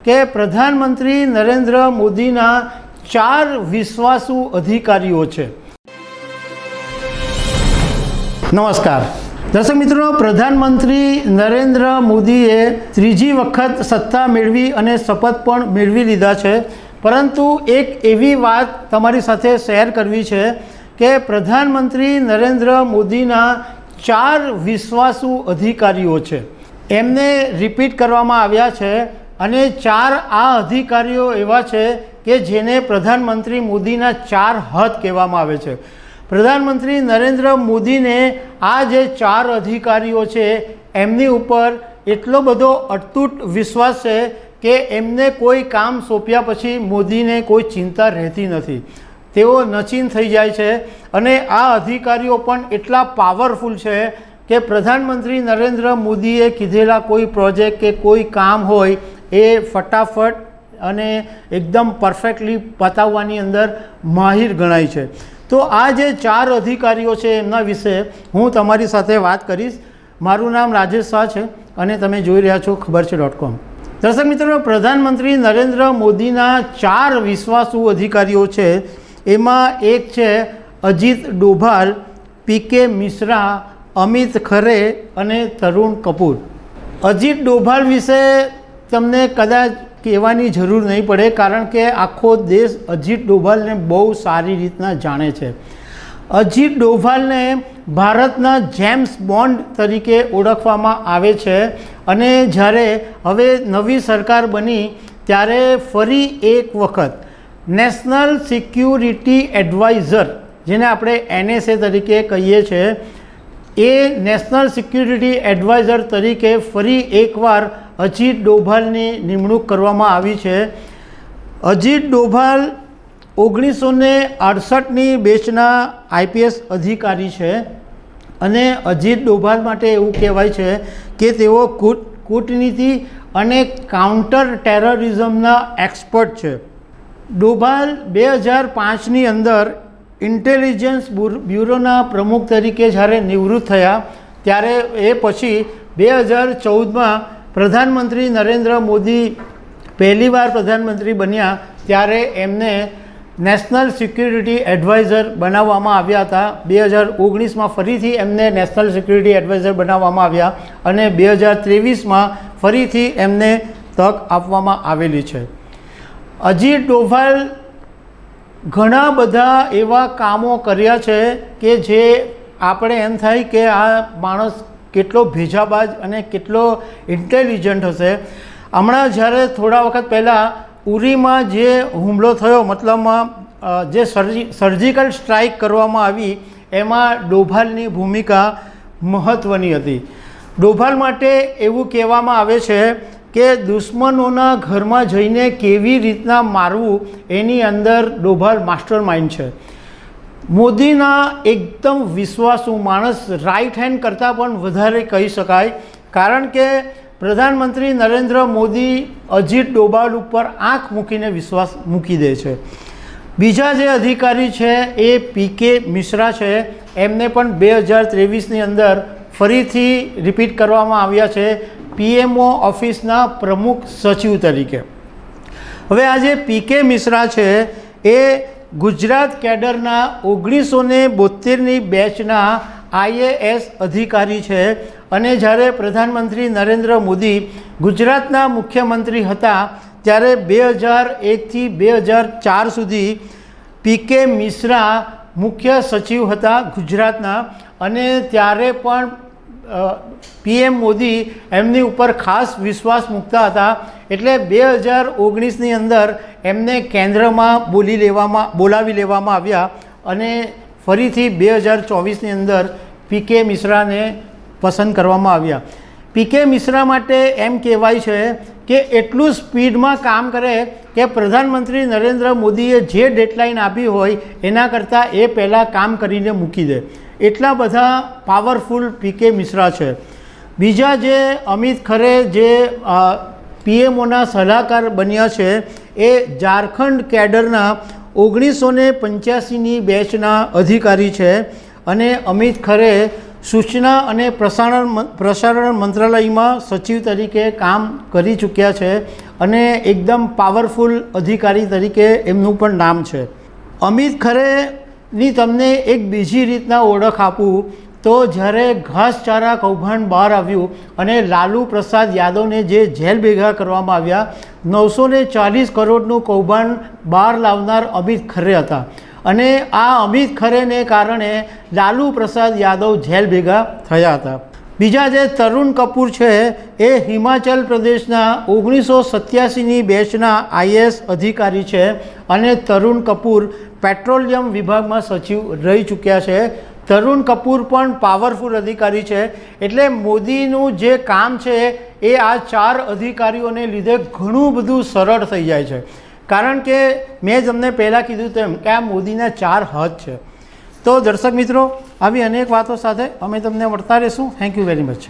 કે પ્રધાનમંત્રી નરેન્દ્ર મોદીના 4 વિશ્વાસુ અધિકારીઓ છે। નમસ્કાર દર્શક મિત્રો, પ્રધાનમંત્રી નરેન્દ્ર મોદીએ ત્રીજી વખત સત્તા મેળવી અને શપથ પણ મેળવી લીધા છે, પરંતુ એક એવી વાત તમારી સાથે શેર કરવી છે કે પ્રધાનમંત્રી નરેન્દ્ર મોદીના 4 વિશ્વાસુ અધિકારીઓ છે, એમને રિપીટ કરવામાં આવ્યા છે અને 4 આ અધિકારીઓ એવા છે કે જેને પ્રધાનમંત્રી મોદીના 4 હાથ કહેવામાં આવે છે। પ્રધાનમંત્રી નરેન્દ્ર મોદીને આ જે 4 અધિકારીઓ છે એમની ઉપર એટલો બધો અતૂટ વિશ્વાસ છે કે એમને કોઈ કામ સોંપ્યા પછી મોદીને કોઈ ચિંતા રહેતી નથી, તેઓ નચીન થઈ જાય છે। અને આ અધિકારીઓ પણ એટલા પાવરફુલ છે કે પ્રધાનમંત્રી નરેન્દ્ર મોદીએ કીધેલા કોઈ પ્રોજેક્ટ કે કોઈ કામ હોય એ ફટાફટ અને એકદમ પરફેક્ટલી પતાવવાની અંદર માહિર ગણાય છે। તો આ જે 4 અધિકારીઓ છે એમના વિશે હું તમારી સાથે વાત કરીશ। મારું નામ રાજેશ શાહ છે અને તમે જોઈ રહ્યા છો ખબરછે.com। દર્શક મિત્રો, પ્રધાનમંત્રી નરેન્દ્ર મોદીના 4 વિશ્વાસુ અધિકારીઓ છે, એમાં એક છે અજીત ડોભાલ, પીકે મિશ્રા, અમિત ખરે અને તરુણ કપૂર। અજીત ડોભાલ વિશે તમને કદાચ કહેવાની જરૂર નહીં પડે, કારણ કે આખો દેશ અજીત ડોભાલને બહુ સારી રીતના જાણે છે। અજીત ડોભાલને ભારતના જેમ્સ બોન્ડ તરીકે ઓળખવામાં આવે છે અને જ્યારે હવે નવી સરકાર બની ત્યારે ફરી એક વખત નેશનલ સિક્યુરિટી એડવાઇઝર, જેને આપણે NSA તરીકે કહીએ છીએ, એ નેશનલ સિક્યુરિટી એડવાઇઝર તરીકે ફરી એકવાર અજીત ડોભાલની નિમણૂક કરવામાં આવી છે। અજીત ડોભાલ 1968ની બેચના IPS અધિકારી છે અને અજીત ડોભાલ માટે એવું કહેવાય છે કે તેઓ કૂટનીતિ અને કાઉન્ટર ટેરરિઝમના એક્સપર્ટ છે। ડોભાલ 2005ની અંદર ઇન્ટેલિજન્સ બ્યુરોના પ્રમુખ તરીકે જ્યારે નિવૃત્ત થયા ત્યારે એ પછી 2014માં પ્રધાનમંત્રી નરેન્દ્ર મોદી પહેલીવાર પ્રધાનમંત્રી બન્યા ત્યારે એમને નેશનલ સિક્યુરિટી એડવાઇઝર બનાવવામાં આવ્યા હતા। 2019માં ફરીથી એમને નેશનલ સિક્યુરિટી એડવાઇઝર બનાવવામાં આવ્યા અને 2023માં ફરીથી એમને તક આપવામાં આવેલી છે। અજીત ડોભાલ ઘણા બધા એવા કામો કર્યા છે કે જે આપણે એમ થાય કે આ માણસ કેટલો ભેજાબાજ અને કેટલો ઇન્ટેલિજન્ટ હશે। હમણાં જ્યારે થોડા વખત પહેલાં ઉરીમાં જે હુમલો થયો, મતલબમાં જે સર્જિકલ સ્ટ્રાઇક કરવામાં આવી, એમાં ડોભાલની ભૂમિકા મહત્ત્વની હતી। ડોભાલ માટે એવું કહેવામાં આવે છે કે દુશ્મનોના ઘરમાં જઈને કેવી રીતના મારવું એની અંદર ડોભાલ માસ્ટર માઇન્ડ છે। મોદીના એકદમ વિશ્વાસુ માણસ, રાઇટ હેન્ડ કરતાં પણ વધારે કહી શકાય, કારણ કે પ્રધાનમંત્રી નરેન્દ્ર મોદી અજીત ડોભાલ ઉપર આંખ મૂકીને વિશ્વાસ મૂકી દે છે। બીજા જે અધિકારી છે એ પીકે મિશ્રા છે, એમને પણ 2023ની અંદર ફરીથી રિપીટ કરવામાં આવ્યા છે PMO ઓફિસના પ્રમુખ સચિવ તરીકે। હવે આ જે પીકે મિશ્રા છે એ ગુજરાત કેડરના 1972ની બેચના IAS અધિકારી છે અને જ્યારે પ્રધાનમંત્રી નરેન્દ્ર મોદી ગુજરાતના મુખ્યમંત્રી હતા ત્યારે 2001થી 2004 સુધી પીકે મિશ્રા મુખ્ય સચિવ હતા ગુજરાતના, અને ત્યારે પણ PM મોદી એમની ઉપર ખાસ વિશ્વાસ મૂકતા હતા, એટલે 2019ની અંદર એમને કેન્દ્રમાં બોલાવી લેવામાં આવ્યા અને ફરીથી 2024ની અંદર પીકે મિશ્રાને પસંદ કરવામાં આવ્યા। પીકે મિશ્રા માટે એમ કહેવાય છે કે એટલું સ્પીડમાં કામ કરે કે પ્રધાનમંત્રી નરેન્દ્ર મોદીએ જે ડેડલાઇન આપી હોય એના કરતાં એ પહેલાં કામ કરીને મૂકી દે, એટલા બધા પાવરફુલ પીકે મિશ્રા છે। બીજા જે અમિત ખરે જે PMOના સલાહકાર બન્યા છે એ ઝારખંડ કેડરના 1985ની બેચના અધિકારી છે અને અમિત ખરે સૂચના અને પ્રસારણ મંત્રાલયમાં સચિવ તરીકે કામ કરી ચૂક્યા છે અને એકદમ પાવરફુલ અધિકારી તરીકે એમનું પણ નામ છે. અમિત ખરેની તમને એક બીજી રીતના ઓળખ આપું તો જ્યારે ઘાસચારા કૌભાંડ બહાર આવ્યું અને લાલુ પ્રસાદ યાદવને જે જેલ ભેગા કરવામાં આવ્યા, 940 કરોડનું કૌભાંડ બહાર લાવનાર અમિત ખરે હતા અને આ અમિત ખરેને કારણે લાલુ પ્રસાદ યાદવ જેલ ભેગા થયા હતા. બીજા જે તરુણ કપૂર છે એ હિમાચલ પ્રદેશના 1987ની બેચના આઈએએસ અધિકારી છે અને તરુણ કપૂર પેટ્રોલિયમ વિભાગમાં સચિવ રહી ચૂક્યા છે. તરુણ કપૂર પણ પાવરફુલ અધિકારી છે. એટલે મોદીનું જે કામ છે એ આ 4 અધિકારીઓને લીધે ઘણું બધું સરળ થઈ જાય છે. કારણ કે મેં તમને પહેલાં કીધું તેમ કે આ મોદીના 4 હાથ છે. તો દર્શક મિત્રો, આવી અનેક વાતો સાથે અમે તમને મળતા રહીશું. Thank you very much.